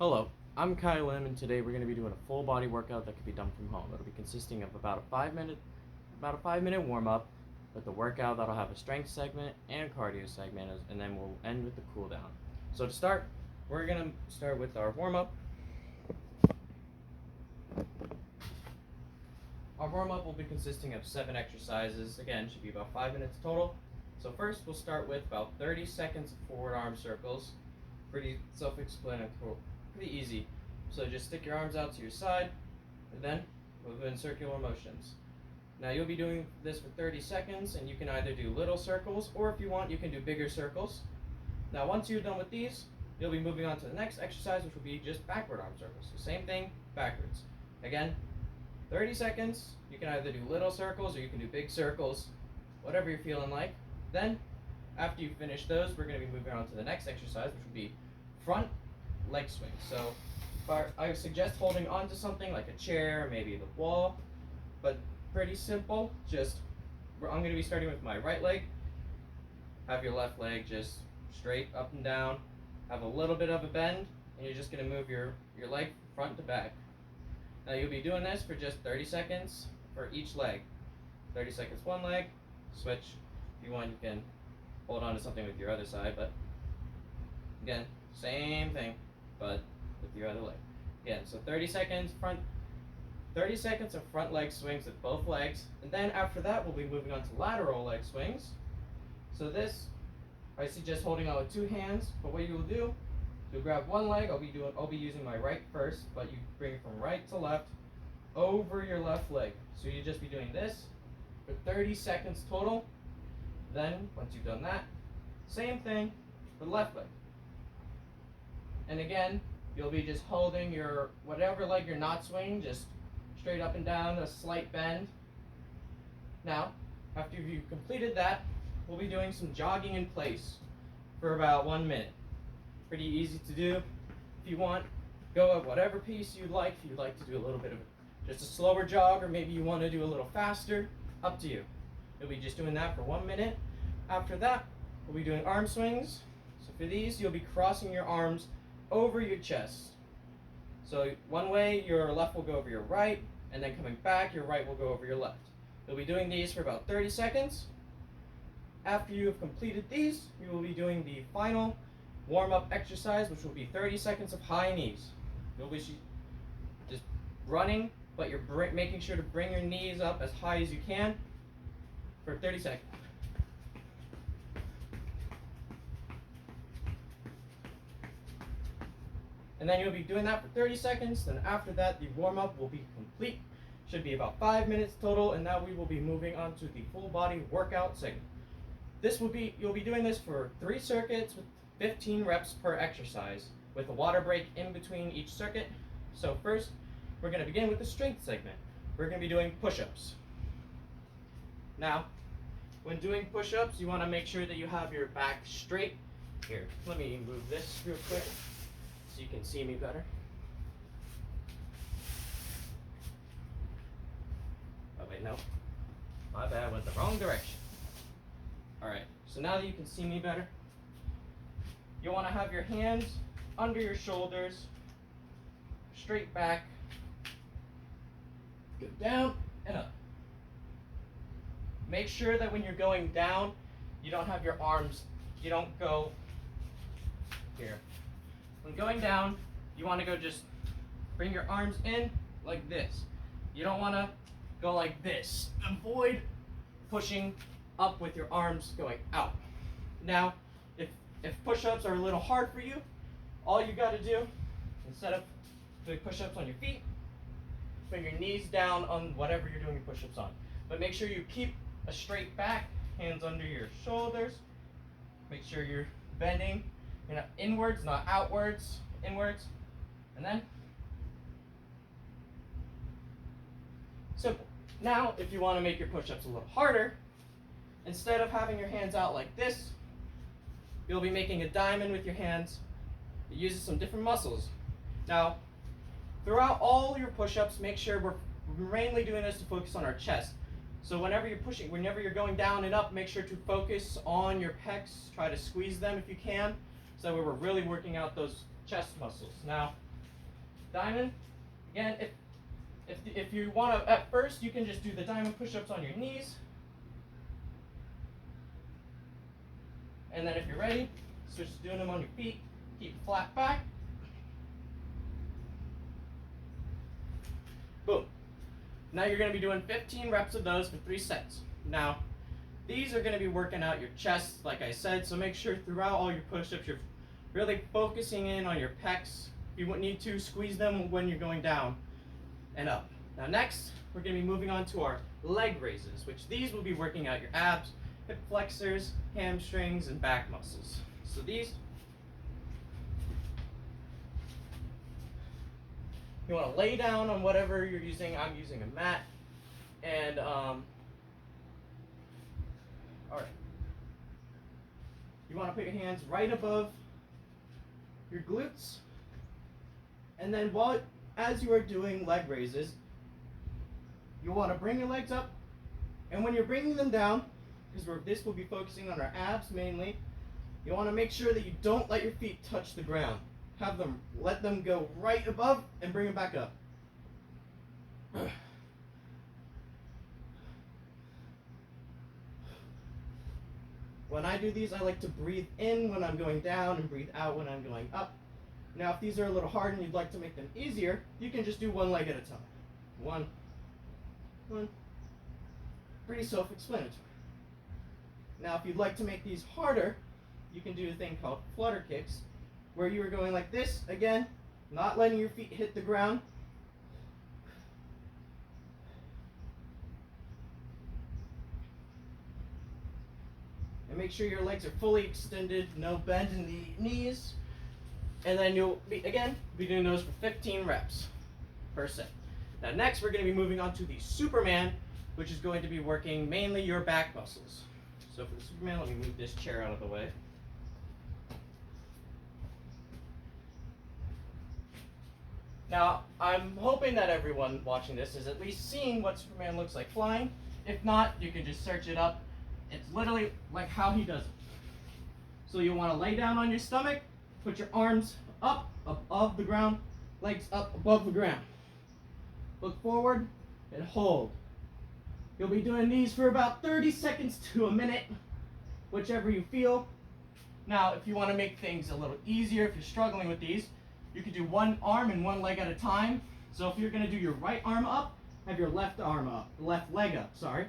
Hello, I'm Kai Lim, and today we're going to be doing a full body workout that can be done from home. It'll be consisting of about a 5 minute warm up with the workout that'll have a strength segment and cardio segment, and then we'll end with the cool down. So to start, we're going to start with our warm up. Our warm up will be consisting of 7 exercises. Again, should be about 5 minutes total. So first, we'll start with about 30 seconds of forward arm circles. Pretty self-explanatory. Pretty easy. So just stick your arms out to your side, and then move in circular motions. Now you'll be doing this for 30 seconds, and you can either do little circles, or if you want, you can do bigger circles. Now once you're done with these, you'll be moving on to the next exercise, which will be just backward arm circles. So same thing, backwards. Again, 30 seconds, you can either do little circles, or you can do big circles, whatever you're feeling like. Then, after you finish those, we're going to be moving on to the next exercise, which will be front leg swing. So I suggest holding onto something like a chair, maybe the wall, but pretty simple. I'm going to be starting with my right leg. Have your left leg just straight up and down. Have a little bit of a bend, and you're just going to move your leg front to back. Now you'll be doing this for just 30 seconds for each leg. 30 seconds one leg, switch. If you want, you can hold on to something with your other side, but again, same thing, but with your other leg. Again, so 30 seconds of front leg swings with both legs, and then after that, we'll be moving on to lateral leg swings. So this, I suggest holding on with 2 hands, but what you will do, you'll grab one leg. I'll be using my right first, but you bring it from right to left over your left leg. So you just be doing this for 30 seconds total. Then, once you've done that, same thing for the left leg. And again, you'll be just holding your whatever leg you're not swinging, just straight up and down, a slight bend. Now, after you've completed that, we'll be doing some jogging in place for about 1 minute. Pretty easy to do. If you want, go at whatever pace you'd like. If you'd like to do a little bit of just a slower jog, or maybe you want to do a little faster, up to you. You'll be just doing that for 1 minute. After that, we'll be doing arm swings. So for these, you'll be crossing your arms over your chest. So one way, your left will go over your right, and then coming back, your right will go over your left. You'll be doing these for about 30 seconds. After you have completed these, you will be doing the final warm-up exercise, which will be 30 seconds of high knees. You'll be just running, but you're making sure to bring your knees up as high as you can for 30 seconds. And then you'll be doing that for 30 seconds. Then after that, the warm-up will be complete. Should be about 5 minutes total, and now we will be moving on to the full body workout segment. You'll be doing this for 3 circuits with 15 reps per exercise, with a water break in between each circuit. So first, we're going to begin with the strength segment. We're going to be doing push-ups. Now, when doing push-ups, you want to make sure that you have your back straight. Here, let me move this real quick so you can see me better. Oh wait, no. My bad, went the wrong direction. Alright, so now that you can see me better, you want to have your hands under your shoulders, straight back, go down and up. Make sure that when you're going down, you don't have your arms, you don't go here. When going down, you want to go just bring your arms in like this. You don't want to go like this. Avoid pushing up with your arms going out. Now, if push-ups are a little hard for you, all you got to do, instead of doing push-ups on your feet, bring your knees down on whatever you're doing your push-ups on. But make sure you keep a straight back, hands under your shoulders. Make sure you're bending, inwards, not outwards, inwards. And then, simple. Now, if you want to make your push-ups a little harder, instead of having your hands out like this, you'll be making a diamond with your hands. It uses some different muscles. Now, throughout all your push-ups, make sure we're mainly doing this to focus on our chest. So whenever you're going down and up, make sure to focus on your pecs. Try to squeeze them if you can, so we're really working out those chest muscles. Now, diamond. Again, if you want to, at first, you can just do the diamond push-ups on your knees. And then if you're ready, switch to doing them on your feet. Keep flat back. Boom. Now you're going to be doing 15 reps of those for 3 sets. Now, these are going to be working out your chest, like I said, so make sure throughout all your push-ups you're really focusing in on your pecs. If you need to, squeeze them when you're going down and up. Now next, we're going to be moving on to our leg raises, which these will be working out your abs, hip flexors, hamstrings, and back muscles. So these, you want to lay down on whatever you're using. I'm using a mat. And, all right. You want to put your hands right above your glutes. And then as you are doing leg raises, you want to bring your legs up. And when you're bringing them down, because this will be focusing on our abs mainly, you want to make sure that you don't let your feet touch the ground. Let them go right above and bring them back up. When I do these, I like to breathe in when I'm going down and breathe out when I'm going up. Now, if these are a little hard and you'd like to make them easier, you can just do one leg at a time. One. Pretty self-explanatory. Now, if you'd like to make these harder, you can do a thing called flutter kicks, where you are going like this, again, not letting your feet hit the ground. And make sure your legs are fully extended, no bend in the knees. And then you'll be doing those for 15 reps per set. Now next, we're going to be moving on to the Superman, which is going to be working mainly your back muscles. So for the Superman, let me move this chair out of the way. Now, I'm hoping that everyone watching this is at least seeing what Superman looks like flying. If not, you can just search it up. It's literally like how he does it. So you want to lay down on your stomach, put your arms up above the ground, legs up above the ground. Look forward and hold. You'll be doing these for about 30 seconds to a minute, whichever you feel. Now, if you want to make things a little easier, if you're struggling with these, you can do one arm and one leg at a time. So if you're going to do your right arm up, have your left arm up, left leg up, sorry.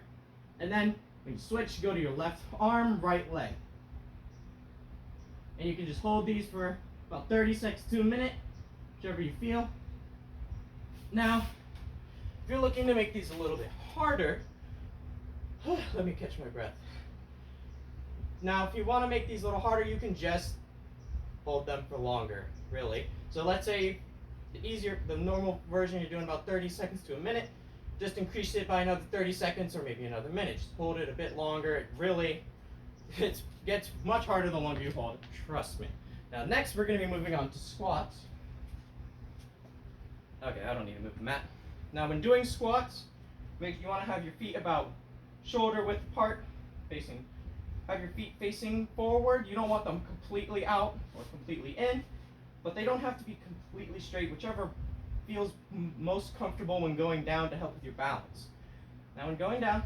And then when you switch, go to your left arm, right leg. And you can just hold these for about 30 seconds to a minute, whichever you feel. Now, if you're looking to make these a little bit harder, let me catch my breath. Now, if you want to make these a little harder, you can just hold them for longer, really. So let's say the normal version, you're doing about 30 seconds to a minute. Just increase it by another 30 seconds or maybe another minute. Just hold it a bit longer. It gets much harder the longer you hold it, trust me. Now next, we're going to be moving on to squats. Okay, I don't need to move the mat. Now when doing squats, you want to have your feet about shoulder width apart, have your feet facing forward. You don't want them completely out or completely in, but they don't have to be completely straight, whichever feels most comfortable when going down to help with your balance. Now when going down,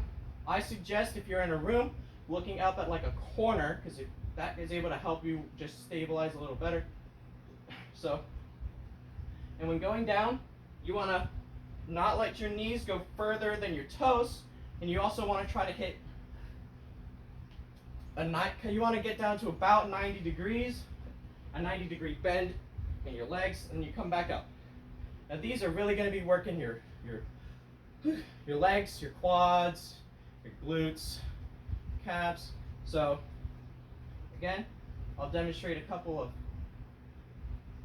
I suggest if you're in a room, looking up at like a corner, because that is able to help you just stabilize a little better. And when going down, you want to not let your knees go further than your toes, and you also want to try to hit you want to get down to about 90 degrees, a 90-degree bend in your legs, and you come back up. Now these are really going to be working your legs, your quads, your glutes, calves. So again, I'll demonstrate a couple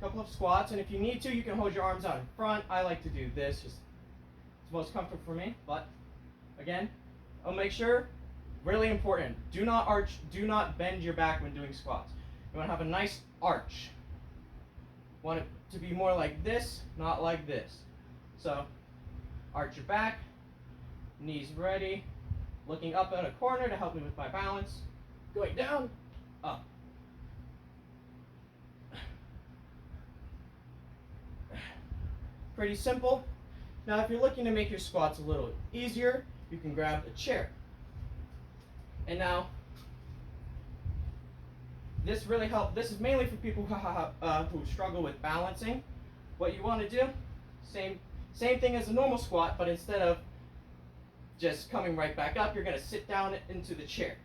of squats, and if you need to, you can hold your arms out in front. I like to do this, it's most comfortable for me. But again, I'll make sure, really important, do not arch, do not bend your back when doing squats. You want to have a nice arch. You want it to be more like this, not like this. So arch your back, knees ready, looking up at a corner to help me with my balance, going down, up. Pretty simple. Now if you're looking to make your squats a little easier, you can grab a chair. And now, this really helps. This is mainly for people who struggle with balancing. What you want to do, same thing as a normal squat, but instead of just coming right back up, you're going to sit down into the chair.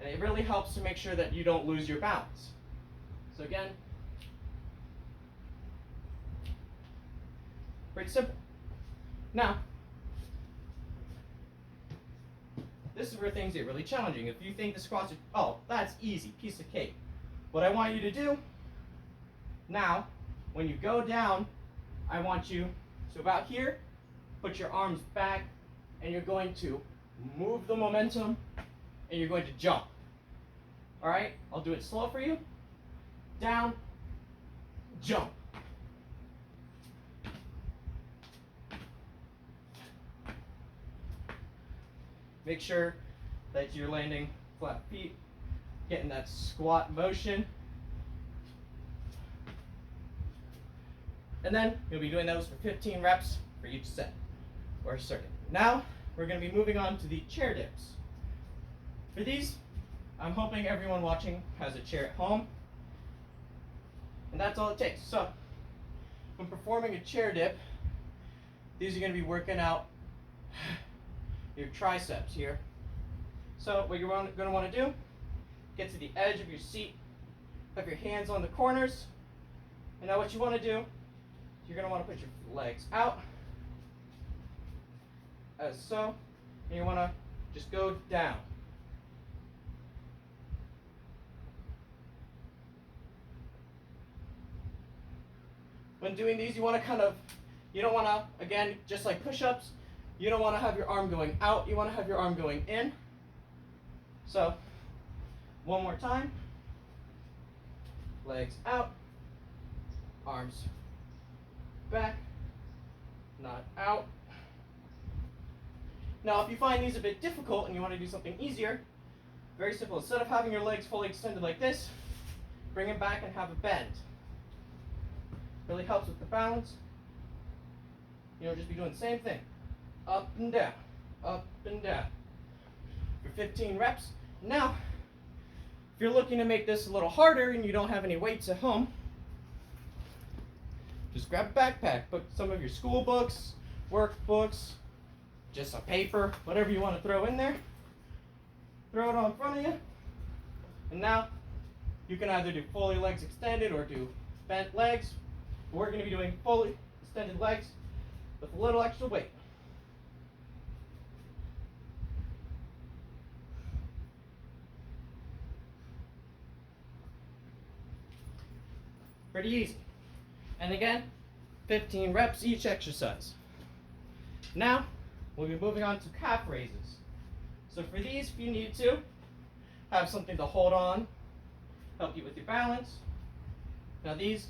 And it really helps to make sure that you don't lose your balance. So again, pretty simple. Now, this is where things get really challenging. If you think the squats are, oh, that's easy, piece of cake. What I want you to do now, when you go down, I want you, so about here, put your arms back, and you're going to move the momentum, and you're going to jump. All right, I'll do it slow for you. Down, jump. Make sure that you're landing flat feet, getting that squat motion. And then you'll be doing those for 15 reps for each set or circuit. Now we're going to be moving on to the chair dips. For these, I'm hoping everyone watching has a chair at home. And that's all it takes. So when performing a chair dip, these are going to be working out your triceps here. So what you're going to want to do, get to the edge of your seat, have your hands on the corners, and now what you want to do, you're going to want to put your legs out, as so, and you want to just go down. When doing these, you want to you don't want to, again, just like push-ups, you don't want to have your arm going out, you want to have your arm going in. So, one more time. Legs out, arms back, not out. Now, if you find these a bit difficult and you want to do something easier, very simple. Instead of having your legs fully extended like this, bring them back and have a bend. Really helps with the balance. Just be doing the same thing. Up and down, up and down. For 15 reps. Now, if you're looking to make this a little harder and you don't have any weights at home, just grab a backpack, put some of your school books, workbooks, just a paper, whatever you want to throw in there. Throw it on in front of you. And now, you can either do fully legs extended or do bent legs. We're going to be doing fully extended legs with a little extra weight. Pretty easy. And again, 15 reps each exercise. Now, we'll be moving on to calf raises. So for these, if you need to, have something to hold on, help you with your balance. Now these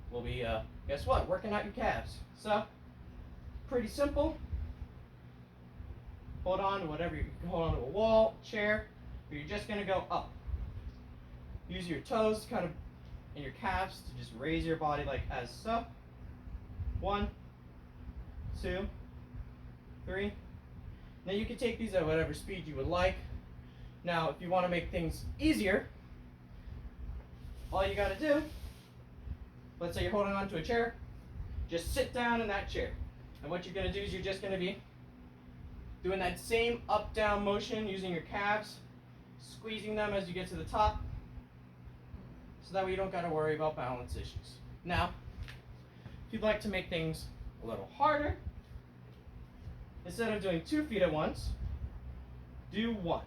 will be, guess what, working out your calves. So, pretty simple. Hold on to whatever, you can hold on to a wall, chair, or you're just going to go up. Use your toes kind of and your calves to just raise your body like as so. 1, 2, 3. Now you can take these at whatever speed you would like. Now if you want to make things easier, all you got to do, let's say you're holding on to a chair, just sit down in that chair. And what you're going to do is you're just going to be doing that same up-down motion using your calves, squeezing them as you get to the top, so that way you don't got to worry about balance issues. Now, if you'd like to make things a little harder, instead of doing 2 feet at once, do 1.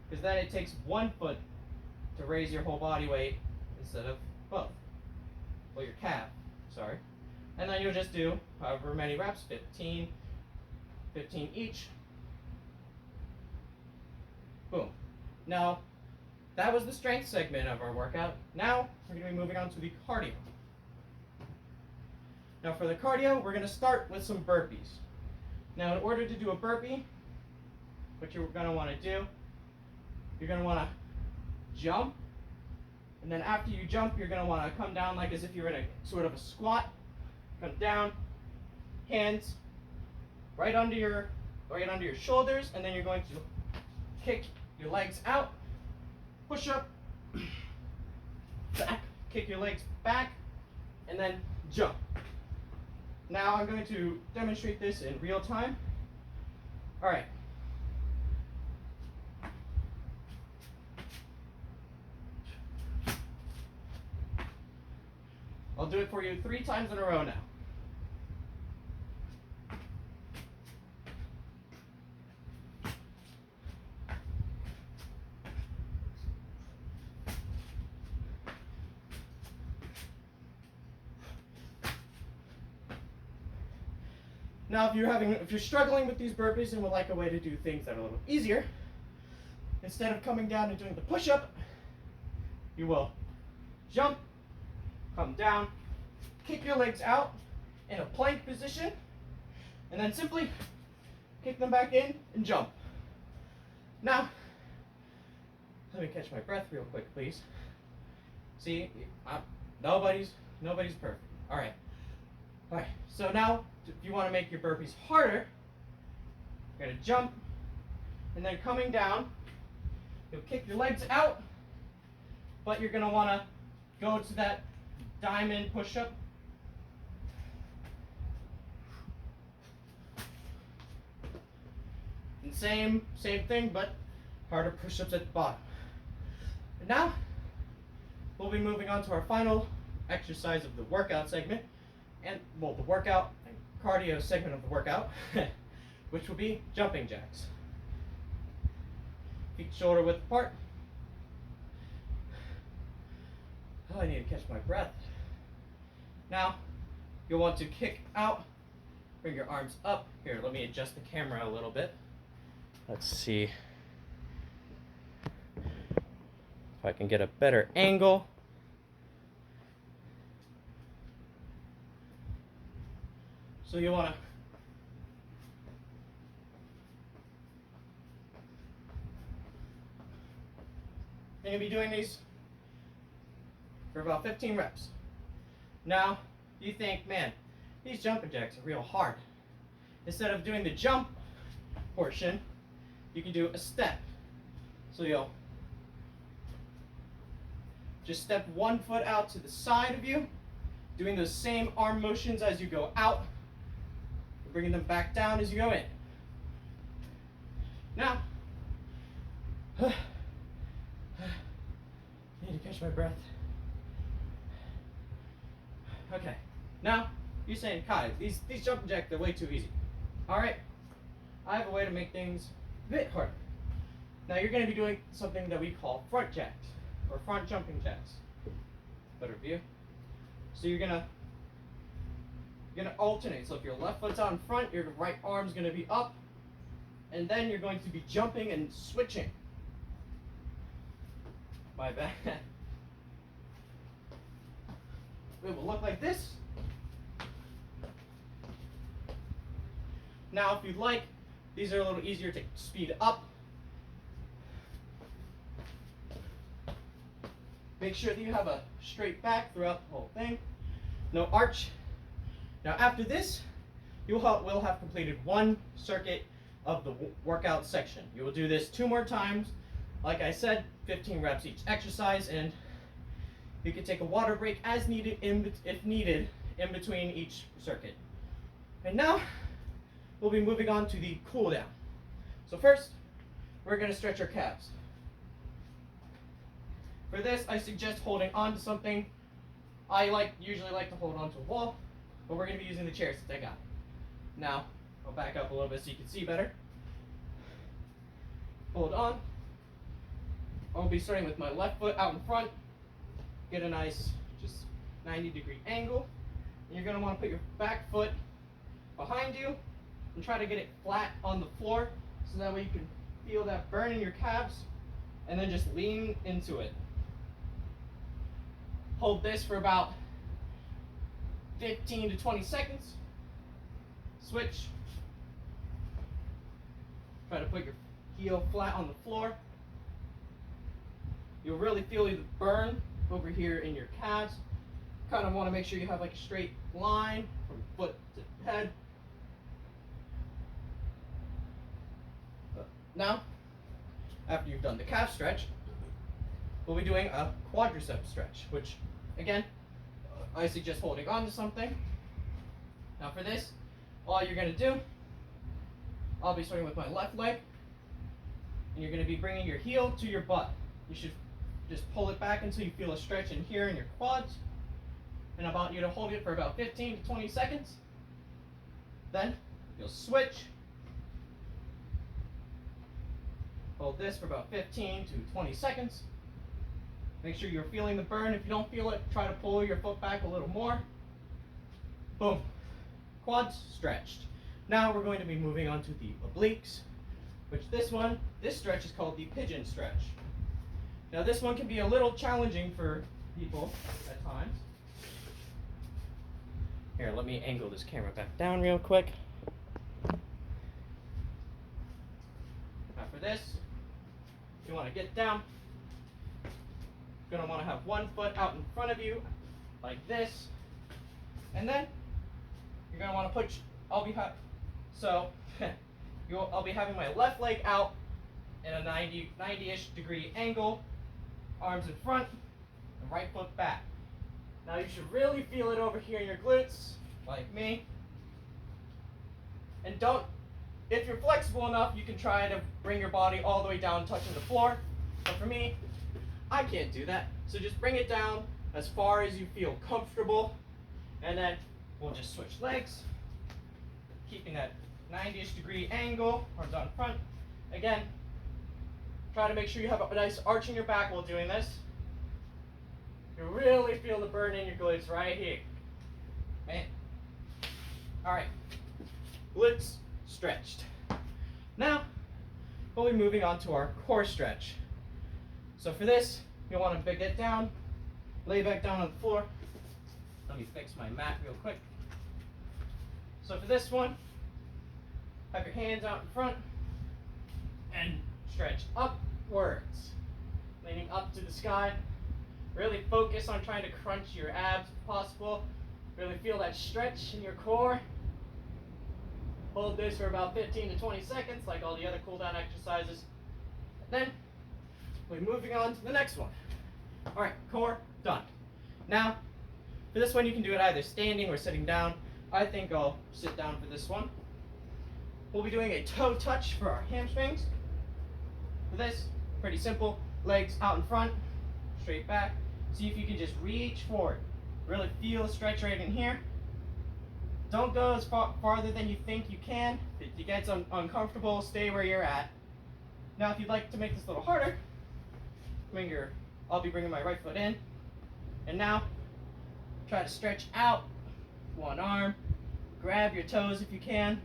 Because then it takes 1 foot to raise your whole body weight instead of both. Well, your calf, sorry. And then you'll just do however many reps, 15 each. Boom. Now, that was the strength segment of our workout. Now, we're going to be moving on to the cardio. Now for the cardio, we're going to start with some burpees. Now in order to do a burpee, what you're going to want to do, you're going to want to jump And then after you jump, you're going to want to come down like as if you're in a sort of a squat. Come down, hands right under your shoulders, and then you're going to kick your legs out, push up, back, kick your legs back, and then jump. Now I'm going to demonstrate this in real time. All right. I'll do it for you 3 times in a row now. Now, if you're struggling with these burpees and would like a way to do things that are a little easier, instead of coming down and doing the push-up, you will jump, come down, kick your legs out in a plank position, and then simply kick them back in and jump. Now, let me catch my breath real quick, please. See, nobody's perfect. All right. So now, if you want to make your burpees harder, you're going to jump, and then coming down, you'll kick your legs out, but you're going to want to go to that diamond push-up. And same thing, but harder push-ups at the bottom. And now, we'll be moving on to our final exercise of the workout segment, and well, the workout and cardio segment of the workout, which will be jumping jacks. Feet shoulder width apart. Oh, I need to catch my breath. Now, you'll want to kick out, bring your arms up. Here, let me adjust the camera a little bit. Let's see if I can get a better angle. So you want to you're going to be doing these for about 15 reps. Now, you think, man, these jumping jacks are real hard. Instead of doing the jump portion, you can do a step. So you'll just step one foot out to the side of you, doing those same arm motions as you go out, bringing them back down as you go in. Now, I need to catch my breath. Okay, now you're saying, Kai, these jumping jacks, they're way too easy. All right, I have a way to make things a bit harder. Now you're going to be doing something that we call front jacks, or front jumping jacks. Better view. So you're gonna alternate. So if your left foot's out in front, your right arm's gonna be up, and then you're going to be jumping and switching. My bad. It will look like this. Now, if you'd like, these are a little easier to speed up. Make sure that you have a straight back throughout the whole thing. No arch. Now after this, we'll have completed one circuit of the workout section. You will do this 2 more times. Like I said, 15 reps each exercise, and you can take a water break as needed, if needed, in between each circuit. And now, we'll be moving on to the cool down. So first, we're going to stretch our calves. For this, I suggest holding on to something. I usually like to hold on to a wall, but we're going to be using the chair since I got it. Now, I'll back up a little bit so you can see better. Hold on. I'll be starting with my left foot out in front. Get a nice, just 90-degree angle. And you're going to want to put your back foot behind you and try to get it flat on the floor so that way you can feel that burn in your calves, and then just lean into it. Hold this for about 15 to 20 seconds. Switch. Try to put your heel flat on the floor. You'll really feel the burn over here in your calves. Kind of want to make sure you have like a straight line from foot to head. Now, after you've done the calf stretch, we'll be doing a quadricep stretch, which, again, I suggest holding on to something. Now for this, all you're going to do, I'll be starting with my left leg, and you're going to be bringing your heel to your butt. You should just pull it back until you feel a stretch in here in your quads, and I want you to hold it for about 15 to 20 seconds. Then you'll switch. Hold this for about 15 to 20 seconds. Make sure you're feeling the burn. If you don't feel it, try to pull your foot back a little more. Boom. Quads stretched. Now we're going to be moving on to the obliques, which this stretch is called the pigeon stretch. Now this one can be a little challenging for people at times. Here, let me angle this camera back down real quick. Now for this, you want to get down. You're going to want to have one foot out in front of you, like this. And then, you're going to want to put, I'll be having my left leg out in a 90-ish degree angle, arms in front, and right foot back. Now you should really feel it over here in your glutes, like me. And if you're flexible enough, you can try to bring your body all the way down, touching the floor. But for me, I can't do that. So just bring it down as far as you feel comfortable. And then we'll just switch legs, keeping that 90-ish degree angle, arms out in front. Again, try to make sure you have a nice arch in your back while doing this. You really feel the burn in your glutes right here. Man. Alright. Glutes stretched. Now, we'll be moving on to our core stretch. So for this, you'll want to get down, lay back down on the floor. Let me fix my mat real quick. So for this one, have your hands out in front and stretch upwards, leaning up to the sky. Really focus on trying to crunch your abs if possible. Really feel that stretch in your core. Hold this for about 15 to 20 seconds, like all the other cool down exercises. Then, we're moving on to the next one. All right, core done. Now, for this one, you can do it either standing or sitting down. I think I'll sit down for this one. We'll be doing a toe touch for our hamstrings. For this, pretty simple. Legs out in front, straight back. See if you can just reach forward. Really feel the stretch right in here. Don't go as farther than you think you can. If you get uncomfortable, stay where you're at. Now, if you'd like to make this a little harder, I'll be bringing my right foot in. And now, try to stretch out one arm. Grab your toes if you can.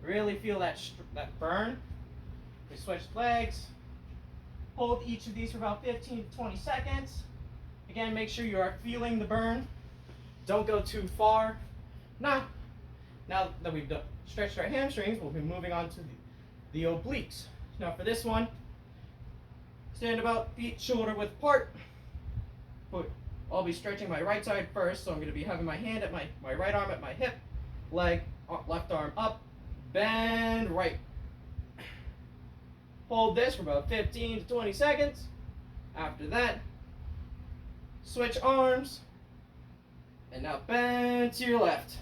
Really feel that burn. We switch legs. Hold each of these for about 15 to 20 seconds. Again, make sure you are feeling the burn. Don't go too far. Now that we've stretched our hamstrings, we'll be moving on to the obliques. Now for this one, stand about feet shoulder width apart. I'll be stretching my right side first, so I'm going to be having my hand at my right arm at my hip, left arm up, bend right. Hold this for about 15 to 20 seconds. After that, switch arms, and now bend to your left.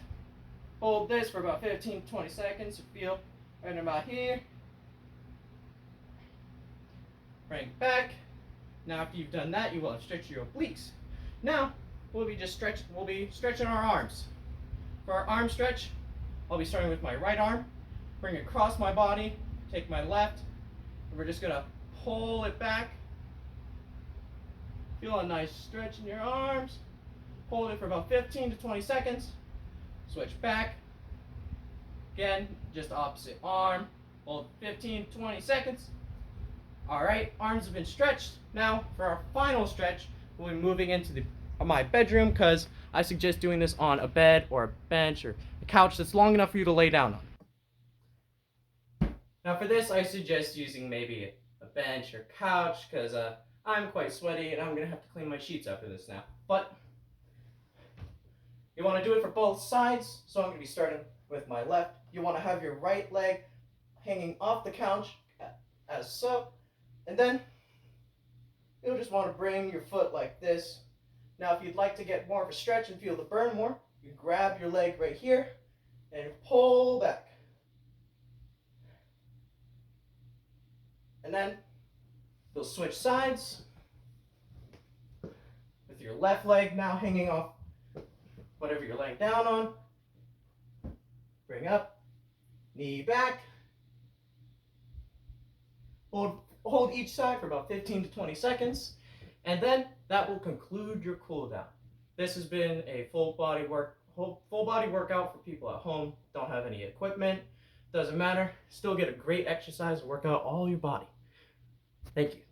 Hold this for about 15 to 20 seconds. You feel right about here. Bring it back. Now after you've done that, you will have stretched your obliques. Now, we'll be stretching our arms. For our arm stretch, I'll be starting with my right arm, bring it across my body, take my left, and we're just gonna pull it back. Feel a nice stretch in your arms. Hold it for about 15 to 20 seconds. Switch back. Again, just opposite arm. Hold 15 to 20 seconds. All right, arms have been stretched. Now, for our final stretch, we'll be moving into my bedroom because I suggest doing this on a bed or a bench or a couch that's long enough for you to lay down on. Now for this, I suggest using maybe a bench or couch because I'm quite sweaty and I'm gonna have to clean my sheets after this now. But you want to do it for both sides, so I'm going to be starting with my left. You want to have your right leg hanging off the couch as so, and then you'll just want to bring your foot like this. Now if you'd like to get more of a stretch and feel the burn more, you grab your leg right here and pull back. And then you'll switch sides with your left leg now hanging off whatever you're laying down on. Bring up, knee back. Hold each side for about 15 to 20 seconds, and then that will conclude your cool down. This has been a full body workout for people at home, don't have any equipment, doesn't matter, still get a great exercise and work out all your body. Thank you.